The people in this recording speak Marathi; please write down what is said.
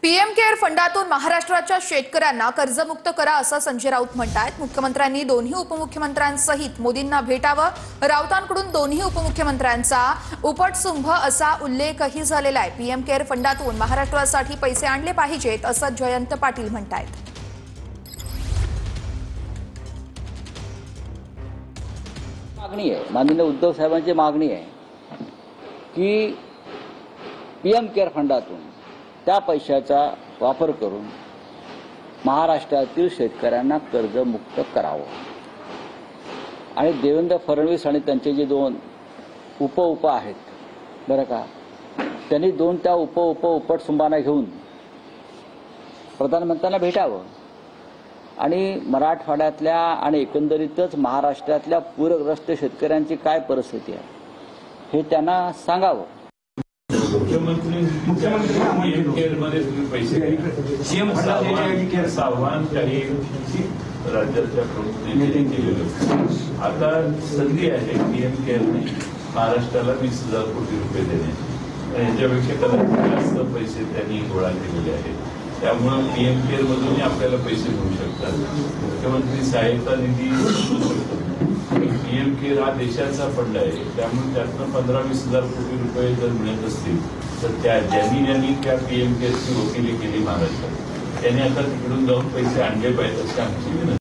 पीएम केअर फंडातून महाराष्ट्राच्या शेतकऱ्यांना कर्जमुक्त करा असं संजय राऊत म्हणतात। मुख्यमंत्र्यांनी दोन्ही उपमुख्यमंत्र्यांसहित मोदींना भेटावं। राऊतांकडून दोन्ही उपमुख्यमंत्र्यांचा उपटसुंभ असा उल्लेखही झालेला आहे। पीएम केअर फंडातून महाराष्ट्रासाठी पैसे आणले पाहिजेत असं जयंत पाटील म्हणतात। मागणी आहे, माननीय उद्धव साहेबांची मागणी आहे की पीएम केअर फंडातून त्या पैशाचा वापर करून महाराष्ट्रातील शेतकऱ्यांना कर्जमुक्त करावं। आणि देवेंद्र फडणवीस आणि त्यांचे जे दोन उप आहेत बरं का, त्यांनी त्या उपटसुंबांना घेऊन प्रधानमंत्र्यांना भेटावं आणि मराठवाड्यातल्या आणि एकंदरीतच महाराष्ट्रातल्या पूरग्रस्त शेतकऱ्यांची काय परिस्थिती आहे हे त्यांना सांगावं। मुख्यमंत्री पीएम केअर मध्ये तुम्ही पैसे सीएम फंडाचं आव्हान काही राज्याच्या प्रमुख नेत्यांनी केलेलं। आता संधी आहे पीएम केअरने महाराष्ट्राला 20,000 कोटी रुपये देणे, याच्यापेक्षा कदाचित जास्त पैसे त्यांनी गोळा केलेले आहेत। त्यामुळे पीएम केअर मधूनही आपल्याला पैसे मिळू शकतात। मुख्यमंत्री सहायता निधी मिळू शकतो। पीएम केअर हा देशाचा फंड आहे, त्यामुळे त्यातनं 15-20,000 कोटी रुपये जर मिळत असतील तर ज्यांनी त्या पीएम केअरची वकिली केली महाराष्ट्रात त्यांनी आता तिकडून जाऊन पैसे आणले पाहिजेत अशी आमची विनंती।